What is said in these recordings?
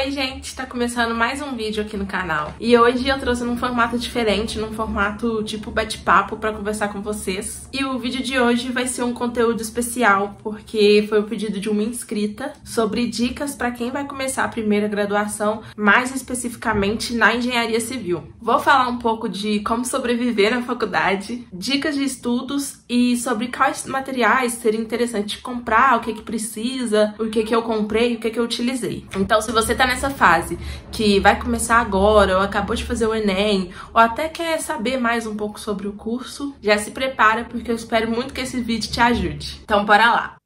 Oi gente, tá começando mais um vídeo aqui no canal. E hoje eu trouxe num formato diferente, num formato tipo bate-papo pra conversar com vocês. E o vídeo de hoje vai ser um conteúdo especial, porque foi o pedido de uma inscrita sobre dicas pra quem vai começar a primeira graduação, mais especificamente na engenharia civil. Vou falar um pouco de como sobreviver na faculdade, dicas de estudos e sobre quais materiais seria interessante comprar, o que precisa, o que eu comprei, o que eu utilizei. Então, se você tá nessa fase que vai começar agora, ou acabou de fazer o Enem, ou até quer saber mais um pouco sobre o curso, já se prepara, porque eu espero muito que esse vídeo te ajude. Então, bora lá!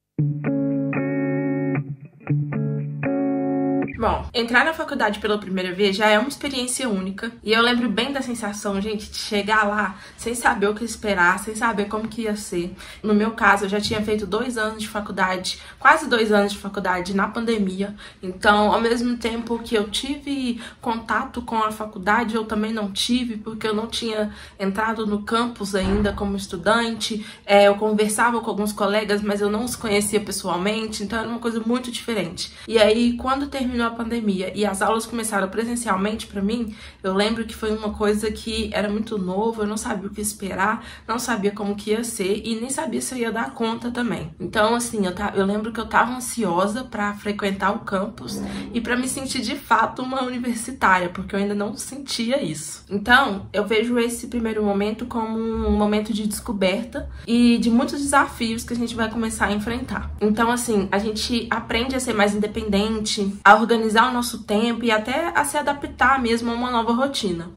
Bom, entrar na faculdade pela primeira vez já é uma experiência única. E eu lembro bem da sensação, gente, de chegar lá sem saber o que esperar, sem saber como que ia ser. No meu caso, eu já tinha feito 2 anos de faculdade, quase 2 anos de faculdade na pandemia. Então, ao mesmo tempo que eu tive contato com a faculdade, eu também não tive, porque eu não tinha entrado no campus ainda como estudante. Eu conversava com alguns colegas, mas eu não os conhecia pessoalmente, então era uma coisa muito diferente. E aí, quando terminou a pandemia e as aulas começaram presencialmente pra mim, eu lembro que foi uma coisa que era muito novo, eu não sabia o que esperar, não sabia como que ia ser e nem sabia se eu ia dar conta também. Então, assim, eu lembro que eu tava ansiosa pra frequentar o campus e pra me sentir de fato uma universitária, porque eu ainda não sentia isso. Então, eu vejo esse primeiro momento como um momento de descoberta e de muitos desafios que a gente vai começar a enfrentar. Então, assim, a gente aprende a ser mais independente, a organizar o nosso tempo e até a se adaptar mesmo a uma nova rotina.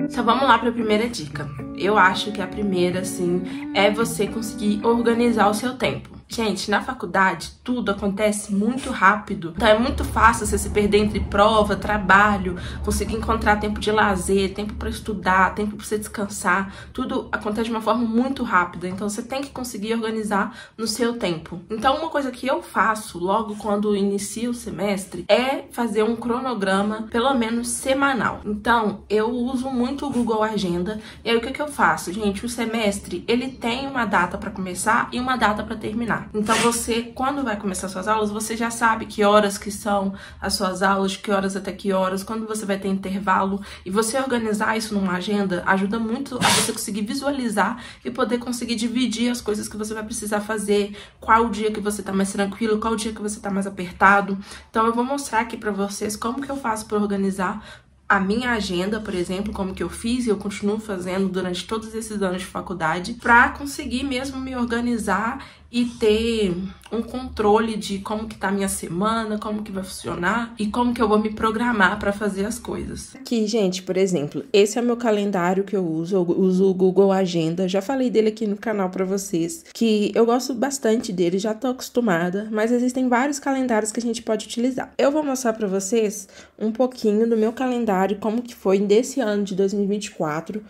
Então vamos lá para a primeira dica. Eu acho que a primeira, assim, é você conseguir organizar o seu tempo. Gente, na faculdade tudo acontece muito rápido, então é muito fácil você se perder entre prova, trabalho, conseguir encontrar tempo de lazer, tempo para estudar, tempo para você descansar. Tudo acontece de uma forma muito rápida, então você tem que conseguir organizar no seu tempo. Então uma coisa que eu faço logo quando inicio o semestre é fazer um cronograma, pelo menos semanal. Então eu uso muito o Google Agenda. E aí o que eu faço? Gente, o semestre ele tem uma data para começar e uma data para terminar. Então você, quando vai começar suas aulas, você já sabe que horas que são as suas aulas, de que horas até que horas, quando você vai ter intervalo. E você organizar isso numa agenda ajuda muito a você conseguir visualizar e poder conseguir dividir as coisas que você vai precisar fazer, qual o dia que você tá mais tranquilo, qual o dia que você tá mais apertado. Então eu vou mostrar aqui pra vocês como que eu faço pra organizar a minha agenda, por exemplo, como que eu fiz e eu continuo fazendo durante todos esses anos de faculdade, pra conseguir mesmo me organizar e ter um controle de como que tá a minha semana, como que vai funcionar e como que eu vou me programar para fazer as coisas. Aqui, gente, por exemplo, esse é o meu calendário que eu uso o Google Agenda, já falei dele aqui no canal para vocês, que eu gosto bastante dele, já tô acostumada, mas existem vários calendários que a gente pode utilizar. Eu vou mostrar para vocês um pouquinho do meu calendário, como que foi desse ano de 2024,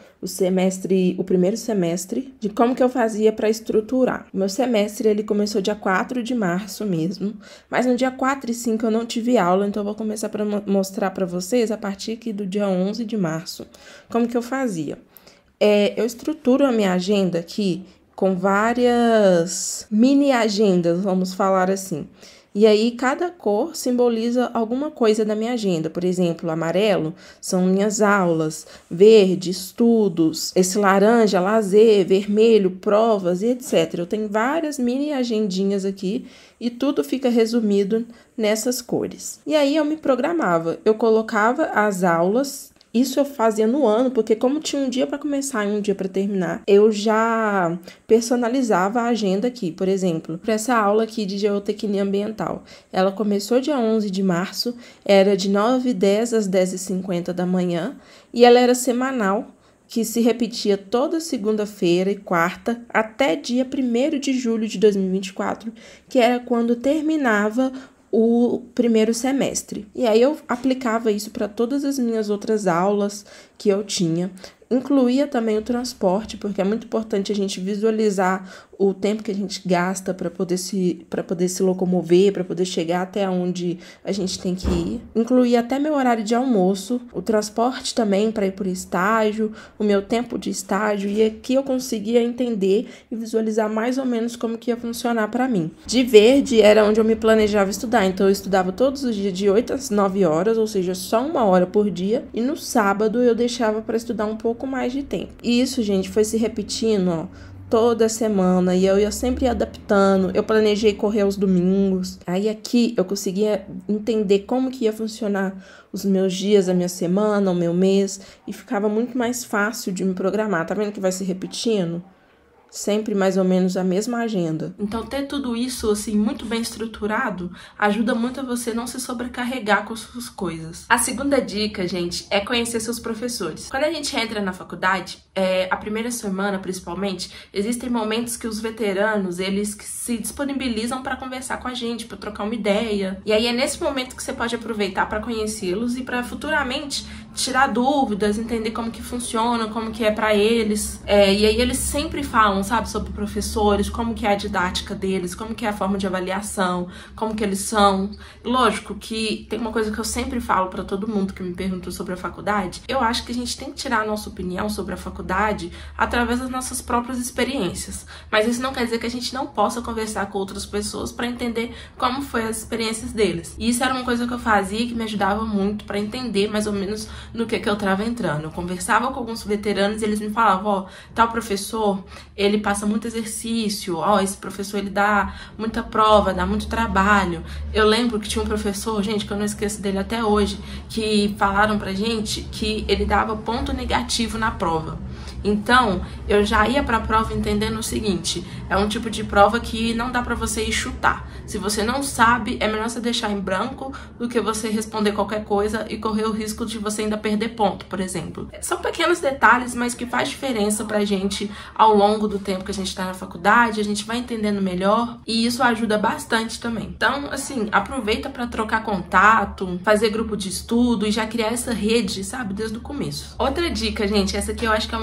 o primeiro semestre, de como que eu fazia para estruturar. O meu semestre, ele começou dia 4 de março mesmo, mas no dia 4 e 5 eu não tive aula, então eu vou começar para mostrar para vocês a partir aqui do dia 11 de março, como que eu fazia. Eu estruturo a minha agenda aqui com várias mini agendas, vamos falar assim. E aí, cada cor simboliza alguma coisa da minha agenda. Por exemplo, amarelo são minhas aulas, verde, estudos, esse laranja, lazer, vermelho, provas e etc. Eu tenho várias mini agendinhas aqui e tudo fica resumido nessas cores. E aí, eu me programava. Eu colocava as aulas. Isso eu fazia no ano, porque como tinha um dia para começar e um dia para terminar, eu já personalizava a agenda aqui. Por exemplo, para essa aula aqui de geotecnia ambiental, ela começou dia 11 de março, era de 9h10 às 10h50 da manhã, e ela era semanal, que se repetia toda segunda-feira e quarta, até dia 1º de julho de 2024, que era quando terminava o primeiro semestre. E aí eu aplicava isso para todas as minhas outras aulas que eu tinha. Incluía também o transporte, porque é muito importante a gente visualizar o tempo que a gente gasta para poder se locomover, para poder chegar até onde a gente tem que ir. Incluía até meu horário de almoço, o transporte também para ir por estágio, o meu tempo de estágio, e aqui eu conseguia entender e visualizar mais ou menos como que ia funcionar para mim. De verde era onde eu me planejava estudar, então eu estudava todos os dias de 8 às 9 horas, ou seja, só 1 hora por dia, e no sábado eu deixava para estudar um pouco mais de tempo. E isso, gente, foi se repetindo, ó, toda semana, e eu ia sempre adaptando. Eu planejei correr aos domingos. Aí aqui eu conseguia entender como que ia funcionar os meus dias, a minha semana, o meu mês, e ficava muito mais fácil de me programar. Tá vendo que vai se repetindo? Sempre mais ou menos a mesma agenda. Então ter tudo isso assim muito bem estruturado ajuda muito a você não se sobrecarregar com suas coisas. A segunda dica, gente, é conhecer seus professores. Quando a gente entra na faculdade, a primeira semana principalmente, existem momentos que os veteranos, eles se disponibilizam para conversar com a gente, para trocar uma ideia. E aí é nesse momento que você pode aproveitar para conhecê-los e para futuramente tirar dúvidas, entender como que funciona, como que é para eles. E aí eles sempre falam, sabe, sobre professores, como que é a didática deles, como que é a forma de avaliação, como que eles são. Lógico que tem uma coisa que eu sempre falo para todo mundo que me perguntou sobre a faculdade. Eu acho que a gente tem que tirar a nossa opinião sobre a faculdade através das nossas próprias experiências. Mas isso não quer dizer que a gente não possa conversar com outras pessoas para entender como foi as experiências deles. E isso era uma coisa que eu fazia que me ajudava muito para entender mais ou menos no que eu tava entrando. Eu conversava com alguns veteranos e eles me falavam, ó, tal professor, ele passa muito exercício, ó, esse professor ele dá muita prova, dá muito trabalho. Eu lembro que tinha um professor, gente, que eu não esqueço dele até hoje, que falaram pra gente que ele dava ponto negativo na prova. Então, eu já ia pra prova entendendo o seguinte, é um tipo de prova que não dá pra você ir chutar. Se você não sabe, é melhor você deixar em branco do que você responder qualquer coisa e correr o risco de você ainda perder ponto, por exemplo. São pequenos detalhes, mas que faz diferença pra gente ao longo do tempo que a gente tá na faculdade, a gente vai entendendo melhor e isso ajuda bastante também. Então, assim, aproveita pra trocar contato, fazer grupo de estudo e já criar essa rede, sabe, desde o começo. Outra dica, gente, essa aqui eu acho que é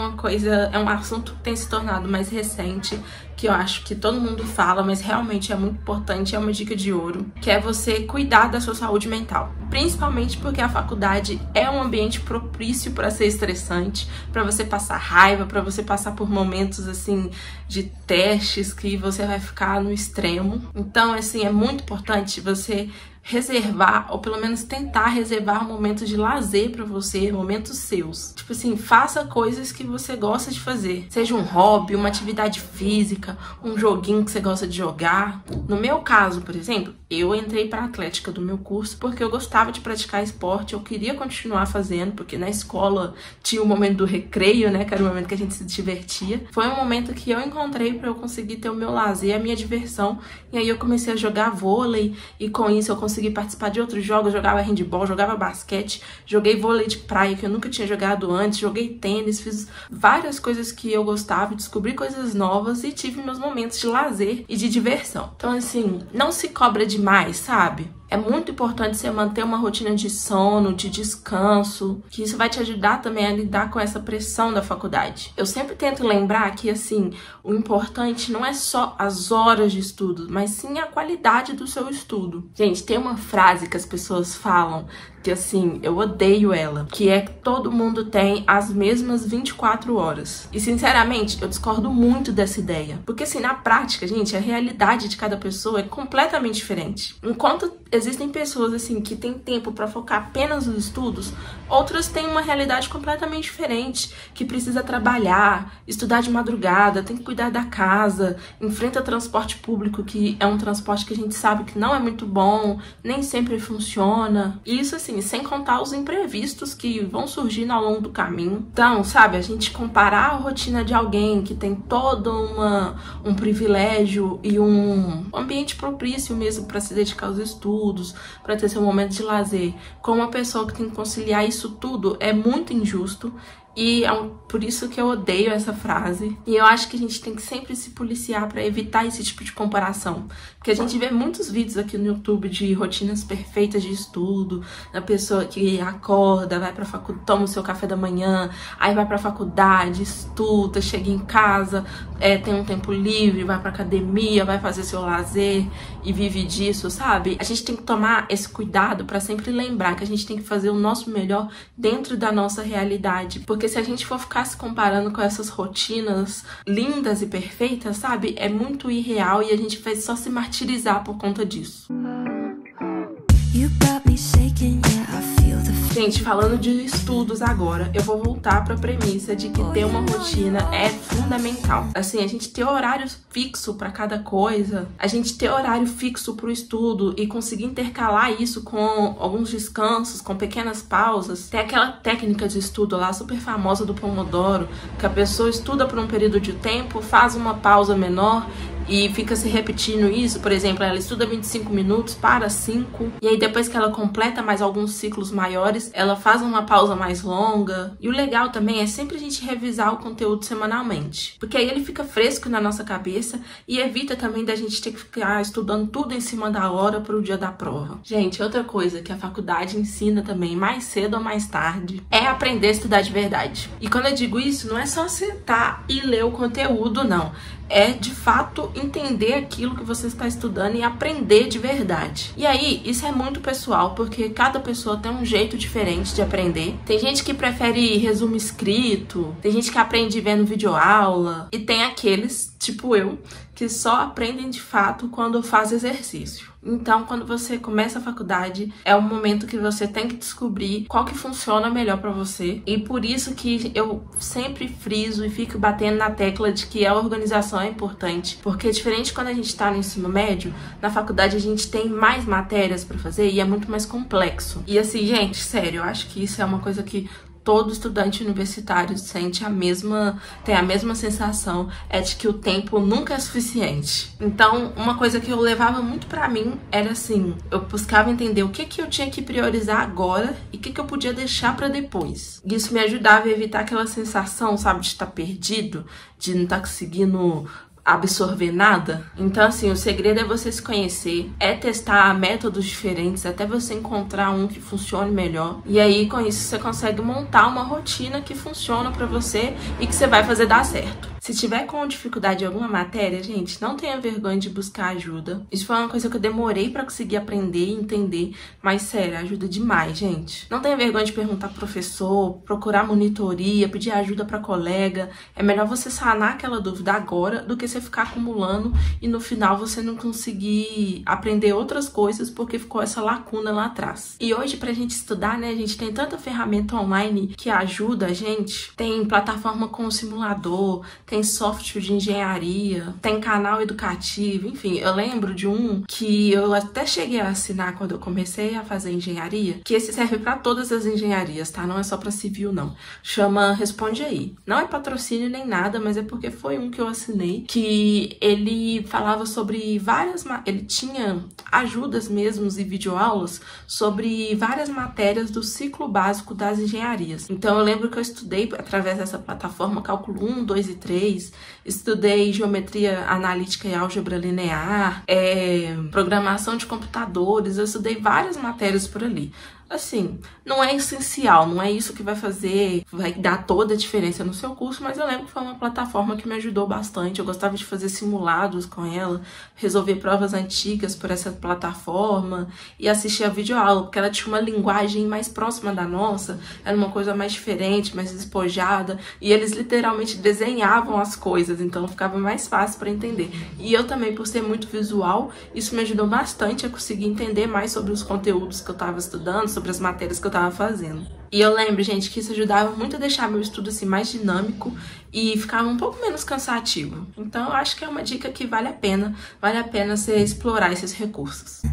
um assunto que tem se tornado mais recente, que eu acho que todo mundo fala, mas realmente é muito importante, é uma dica de ouro, que é você cuidar da sua saúde mental. Principalmente porque a faculdade é um ambiente propício para ser estressante, para você passar raiva, para você passar por momentos assim de testes que você vai ficar no extremo. Então, assim, é muito importante você reservar, ou pelo menos tentar reservar momentos de lazer pra você, momentos seus. Tipo assim, faça coisas que você gosta de fazer. Seja um hobby, uma atividade física, um joguinho que você gosta de jogar. No meu caso, por exemplo, eu entrei pra atlética do meu curso porque eu gostava de praticar esporte, eu queria continuar fazendo, porque na escola tinha o momento do recreio, né, que era o momento que a gente se divertia. Foi um momento que eu encontrei pra eu conseguir ter o meu lazer, a minha diversão, e aí eu comecei a jogar vôlei, e com isso eu consegui participar de outros jogos, jogava handball, jogava basquete, joguei vôlei de praia que eu nunca tinha jogado antes, joguei tênis, fiz várias coisas que eu gostava, descobri coisas novas e tive meus momentos de lazer e de diversão. Então, assim, não se cobra demais, sabe? É muito importante você manter uma rotina de sono, de descanso, que isso vai te ajudar também a lidar com essa pressão da faculdade. Eu sempre tento lembrar que, assim, o importante não é só as horas de estudo, mas sim a qualidade do seu estudo. Gente, tem uma frase que as pessoas falam que, assim, eu odeio ela, que é que todo mundo tem as mesmas 24 horas. E, sinceramente, eu discordo muito dessa ideia. Porque, assim, na prática, gente, a realidade de cada pessoa é completamente diferente. Enquanto existem pessoas, assim, que têm tempo pra focar apenas nos estudos, outras têm uma realidade completamente diferente, que precisa trabalhar, estudar de madrugada, tem que cuidar da casa, enfrenta transporte público, que é um transporte que a gente sabe que não é muito bom, nem sempre funciona. E isso, assim, sem contar os imprevistos que vão surgindo ao longo do caminho. Então, sabe, a gente comparar a rotina de alguém que tem todo um privilégio e um ambiente propício mesmo para se dedicar aos estudos, para ter seu momento de lazer, com uma pessoa que tem que conciliar isso tudo, é muito injusto. E por isso que eu odeio essa frase. E eu acho que a gente tem que sempre se policiar pra evitar esse tipo de comparação. Porque a gente vê muitos vídeos aqui no YouTube de rotinas perfeitas de estudo, da pessoa que acorda, vai pra faculdade, toma o seu café da manhã, aí vai pra faculdade, estuda, chega em casa, tem um tempo livre, vai pra academia, vai fazer seu lazer e vive disso, sabe? A gente tem que tomar esse cuidado pra sempre lembrar que a gente tem que fazer o nosso melhor dentro da nossa realidade. Porque se a gente for ficar se comparando com essas rotinas lindas e perfeitas, sabe? É muito irreal e a gente vai só se martirizar por conta disso. Gente, falando de estudos agora, eu vou voltar pra premissa de que ter uma rotina é fundamental. Assim, a gente ter horário fixo pra cada coisa, a gente ter horário fixo pro estudo e conseguir intercalar isso com alguns descansos, com pequenas pausas. Tem aquela técnica de estudo lá super famosa do Pomodoro, que a pessoa estuda por um período de tempo, faz uma pausa menor e fica se repetindo isso. Por exemplo, ela estuda 25 minutos, para 5, e aí depois que ela completa mais alguns ciclos maiores, ela faz uma pausa mais longa. E o legal também é sempre a gente revisar o conteúdo semanalmente, porque aí ele fica fresco na nossa cabeça e evita também da gente ter que ficar estudando tudo em cima da hora pro dia da prova. Gente, outra coisa que a faculdade ensina também, mais cedo ou mais tarde, é aprender a estudar de verdade. E quando eu digo isso, não é só sentar e ler o conteúdo, não. É, de fato, entender aquilo que você está estudando e aprender de verdade. E aí, isso é muito pessoal, porque cada pessoa tem um jeito diferente de aprender. Tem gente que prefere resumo escrito, tem gente que aprende vendo videoaula, e tem aqueles, tipo eu, que só aprendem de fato quando faz exercício. Então, quando você começa a faculdade, é o momento que você tem que descobrir qual que funciona melhor pra você. E por isso que eu sempre friso e fico batendo na tecla de que a organização é importante. Porque diferente quando a gente tá no ensino médio, na faculdade a gente tem mais matérias pra fazer e é muito mais complexo. E assim, gente, sério, eu acho que isso é uma coisa que todo estudante universitário sente tem a mesma sensação, é de que o tempo nunca é suficiente. Então, uma coisa que eu levava muito pra mim era assim, eu buscava entender o que eu tinha que priorizar agora e o que eu podia deixar pra depois. Isso me ajudava a evitar aquela sensação, sabe, de estar perdido, de não estar conseguindo absorver nada. Então, assim, o segredo é você se conhecer, é testar métodos diferentes até você encontrar um que funcione melhor. E aí, com isso, você consegue montar uma rotina que funciona pra você e que você vai fazer dar certo. Se tiver com dificuldade em alguma matéria, gente, não tenha vergonha de buscar ajuda. Isso foi uma coisa que eu demorei pra conseguir aprender e entender, mas sério, ajuda demais, gente. Não tenha vergonha de perguntar pro professor, procurar monitoria, pedir ajuda pra colega. É melhor você sanar aquela dúvida agora do que você ficar acumulando e no final você não conseguir aprender outras coisas porque ficou essa lacuna lá atrás. E hoje, pra gente estudar, né, a gente tem tanta ferramenta online que ajuda a gente. Tem plataforma com simulador, tem software de engenharia, tem canal educativo, enfim. Eu lembro de um que eu até cheguei a assinar quando eu comecei a fazer engenharia, que esse serve pra todas as engenharias, tá? Não é só pra civil, não. Chama Responde Aí. Não é patrocínio nem nada, mas é porque foi um que eu assinei, que ele falava sobre ele tinha ajudas mesmo e videoaulas sobre várias matérias do ciclo básico das engenharias. Então eu lembro que eu estudei através dessa plataforma cálculo 1, 2 e 3, estudei geometria analítica e álgebra linear, programação de computadores, eu estudei várias matérias por ali. Assim, não é essencial, não é isso que vai dar toda a diferença no seu curso, mas eu lembro que foi uma plataforma que me ajudou bastante. Eu gostava de fazer simulados com ela, resolver provas antigas por essa plataforma e assistir a videoaula, porque ela tinha uma linguagem mais próxima da nossa, era uma coisa mais diferente, mais despojada, e eles literalmente desenhavam as coisas, então ficava mais fácil para entender. E eu também, por ser muito visual, isso me ajudou bastante a conseguir entender mais sobre os conteúdos que eu estava estudando, sobre as matérias que eu tava fazendo. E eu lembro, gente, que isso ajudava muito a deixar meu estudo assim mais dinâmico e ficava um pouco menos cansativo. Então eu acho que é uma dica que vale a pena você explorar esses recursos.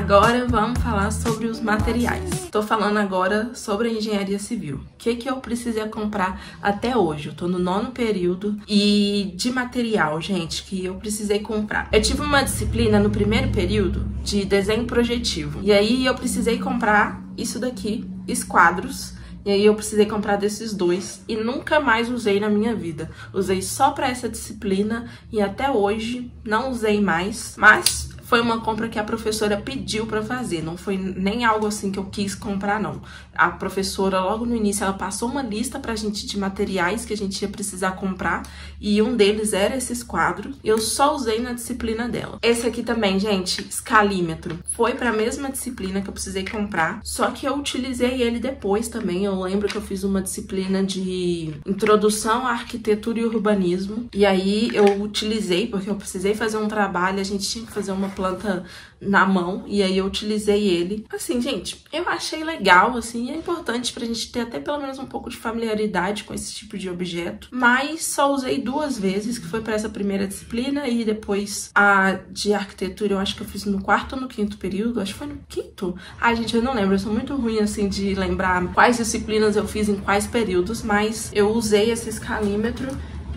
Agora vamos falar sobre os materiais. Tô falando agora sobre a engenharia civil. O que eu precisei comprar até hoje? Eu tô no 9º período e de material, gente, que eu precisei comprar. Eu tive uma disciplina no 1º período de desenho projetivo. E aí eu precisei comprar isso daqui, esquadros. E aí eu precisei comprar desses 2 e nunca mais usei na minha vida. Usei só pra essa disciplina e até hoje não usei mais, mas foi uma compra que a professora pediu pra fazer, não foi nem algo assim que eu quis comprar, não. A professora, logo no início, ela passou uma lista pra gente de materiais que a gente ia precisar comprar e um deles era esses quadros. Eu só usei na disciplina dela. Esse aqui também, gente, escalímetro. Foi pra mesma disciplina que eu precisei comprar, só que eu utilizei ele depois também. Eu lembro que eu fiz uma disciplina de introdução à arquitetura e urbanismo, e aí eu utilizei, porque eu precisei fazer um trabalho, a gente tinha que fazer uma planta na mão, e aí eu utilizei ele. Assim, gente, eu achei legal, assim, é importante pra gente ter até pelo menos um pouco de familiaridade com esse tipo de objeto, mas só usei 2 vezes, que foi pra essa primeira disciplina, e depois a de arquitetura eu acho que eu fiz no 4º ou no 5º período, acho que foi no 5º. Ai, gente, eu não lembro, eu sou muito ruim, assim, de lembrar quais disciplinas eu fiz em quais períodos, mas eu usei esse escalímetro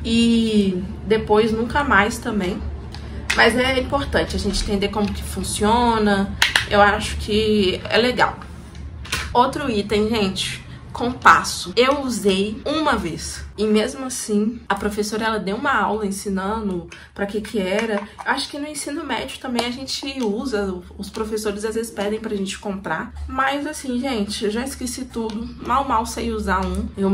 e depois nunca mais também. Mas é importante a gente entender como que funciona, eu acho que é legal. Outro item, gente, compasso. Eu usei uma vez e mesmo assim a professora ela deu uma aula ensinando pra que era. Eu acho que no ensino médio também a gente usa, os professores às vezes pedem pra gente comprar, mas assim, gente, eu já esqueci tudo, mal sei usar um. Eu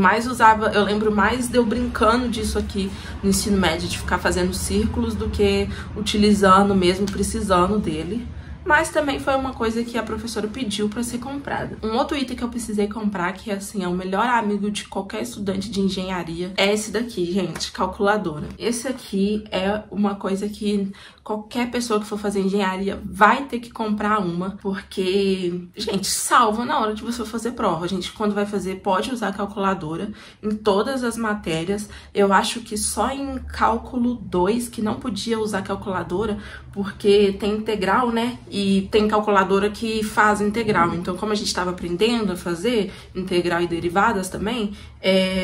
lembro mais de eu brincando disso aqui no ensino médio, de ficar fazendo círculos, do que utilizando mesmo, precisando dele. Mas também foi uma coisa que a professora pediu pra ser comprada. Um outro item que eu precisei comprar, que assim, é o melhor amigo de qualquer estudante de engenharia, é esse daqui, gente, calculadora. Esse aqui é uma coisa que qualquer pessoa que for fazer engenharia vai ter que comprar uma, porque, gente, salva na hora de você fazer prova. A gente, quando vai fazer, pode usar a calculadora em todas as matérias. Eu acho que só em cálculo 2 que não podia usar calculadora, porque tem integral, né? E tem calculadora que faz integral. Então, como a gente estava aprendendo a fazer integral e derivadas também,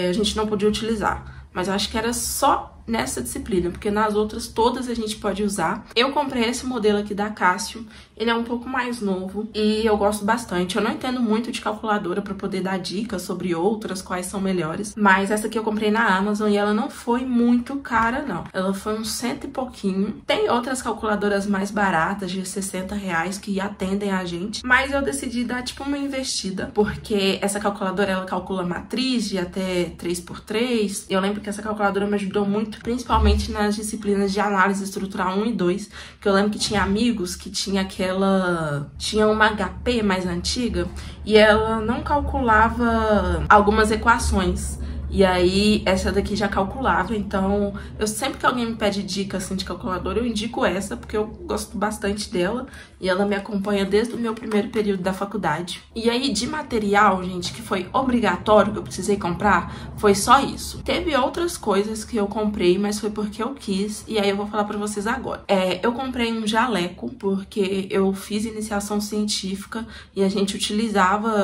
a gente não podia utilizar. Mas eu acho que era só nessa disciplina, porque nas outras todas a gente pode usar. Eu comprei esse modelo aqui da Casio, ele é um pouco mais novo e eu gosto bastante. Eu não entendo muito de calculadora para poder dar dicas sobre outras, quais são melhores, mas essa aqui eu comprei na Amazon e ela não foi muito cara, não. Ela foi uns 100 e pouquinho. Tem outras calculadoras mais baratas, de R$60, que atendem a gente, mas eu decidi dar tipo uma investida, porque essa calculadora ela calcula matriz de até 3×3. Eu lembro que essa calculadora me ajudou muito, principalmente nas disciplinas de análise estrutural 1 e 2, que eu lembro que tinha amigos que tinha uma HP mais antiga e ela não calculava algumas equações. E aí, essa daqui já calculava, então eu sempre que alguém me pede dica assim de calculadora, eu indico essa, porque eu gosto bastante dela e ela me acompanha desde o meu 1º período da faculdade. E aí, de material, gente, que foi obrigatório, que eu precisei comprar, foi só isso. Teve outras coisas que eu comprei, mas foi porque eu quis, e aí eu vou falar pra vocês agora. Eu comprei um jaleco, porque eu fiz iniciação científica e a gente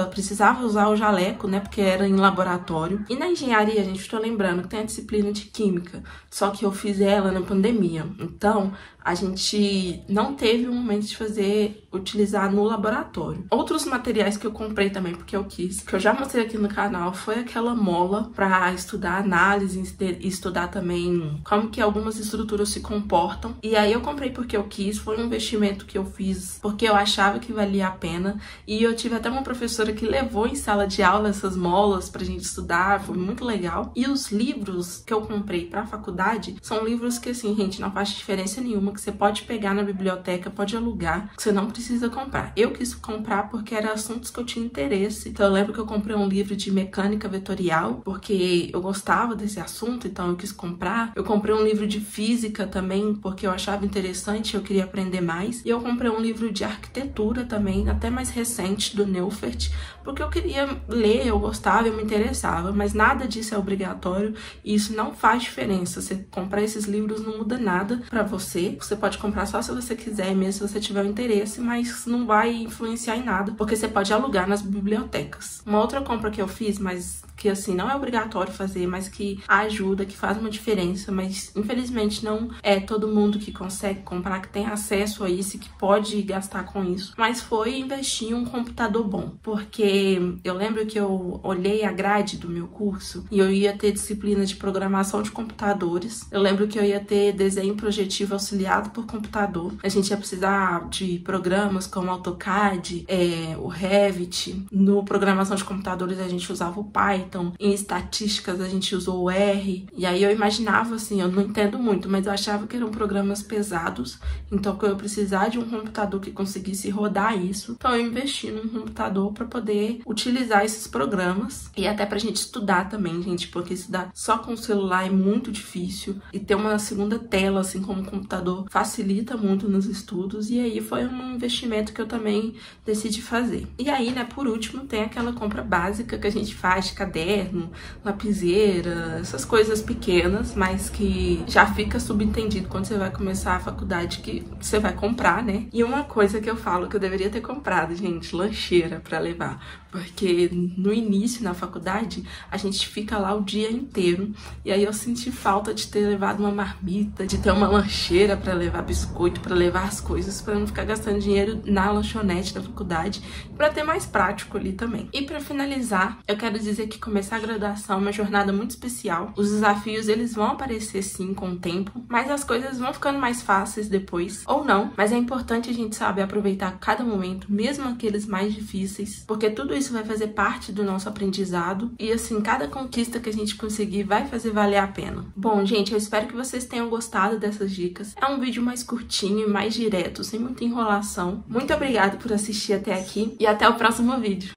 precisava usar o jaleco, né, porque era em laboratório. E na engenharia, gente, tô lembrando que tem a disciplina de química, só que eu fiz ela na pandemia, então a gente não teve um momento de utilizar no laboratório. Outros materiais que eu comprei também, porque eu quis, que eu já mostrei aqui no canal, foi aquela mola pra estudar análise e estudar também como que algumas estruturas se comportam. E aí eu comprei porque eu quis, foi um investimento que eu fiz porque eu achava que valia a pena. E eu tive até uma professora que levou em sala de aula essas molas pra gente estudar, foi muito legal. E os livros que eu comprei pra faculdade são livros que, assim, gente, não faz diferença nenhuma, que você pode pegar na biblioteca, pode alugar, que você não precisa comprar. Eu quis comprar porque eram assuntos que eu tinha interesse. Então eu lembro que eu comprei um livro de mecânica vetorial, porque eu gostava desse assunto, então eu quis comprar. Eu comprei um livro de física também, porque eu achava interessante, eu queria aprender mais. E eu comprei um livro de arquitetura também, até mais recente, do Neufert, porque eu queria ler, eu gostava, eu me interessava, mas nada de disso é obrigatório e isso não faz diferença. Você comprar esses livros não muda nada pra você. Você pode comprar só se você quiser, mesmo se você tiver o interesse, mas não vai influenciar em nada, porque você pode alugar nas bibliotecas. Uma outra compra que eu fiz, mas que assim não é obrigatório fazer, mas que ajuda, que faz uma diferença, mas infelizmente não é todo mundo que consegue comprar, que tem acesso a isso, que pode gastar com isso, mas foi investir em um computador bom, porque eu lembro que eu olhei a grade do meu curso e eu ia ter disciplina de programação de computadores, eu lembro que eu ia ter desenho projetivo auxiliado por computador, a gente ia precisar de programas como AutoCAD, o Revit, no programação de computadores a gente usava o Python, em estatísticas a gente usou o R, e aí eu imaginava assim, eu não entendo muito, mas eu achava que eram programas pesados, então que eu ia precisar de um computador que conseguisse rodar isso, então eu investi num computador para poder utilizar esses programas, e até pra gente estudar também, gente, porque estudar só com o celular é muito difícil, e ter uma segunda tela, assim como o computador, facilita muito nos estudos, e aí foi um investimento que eu também decidi fazer. E aí, né, por último, tem aquela compra básica que a gente faz de caderno, lapiseira, essas coisas pequenas, mas que já fica subentendido quando você vai começar a faculdade que você vai comprar, né? E uma coisa que eu falo que eu deveria ter comprado, gente, lancheira pra levar, porque no início, na faculdade, a gente fica lá o dia inteiro, e aí eu senti falta de ter levado uma marmita, de ter uma lancheira pra levar biscoito, pra levar as coisas, pra não ficar gastando dinheiro na lanchonete da faculdade, pra ter mais prático ali também. E pra finalizar, eu quero dizer que começar a graduação é uma jornada muito especial. Os desafios, eles vão aparecer sim com o tempo, mas as coisas vão ficando mais fáceis depois, ou não, mas é importante a gente saber aproveitar cada momento, mesmo aqueles mais difíceis, porque tudo isso vai fazer parte do nosso aprendizado e assim, cada conquista que a gente conseguir vai fazer valer a pena. Bom, gente, eu espero que vocês tenham gostado dessas dicas. É um vídeo mais curtinho e mais direto, sem muita enrolação. Muito obrigada por assistir até aqui e até o próximo vídeo.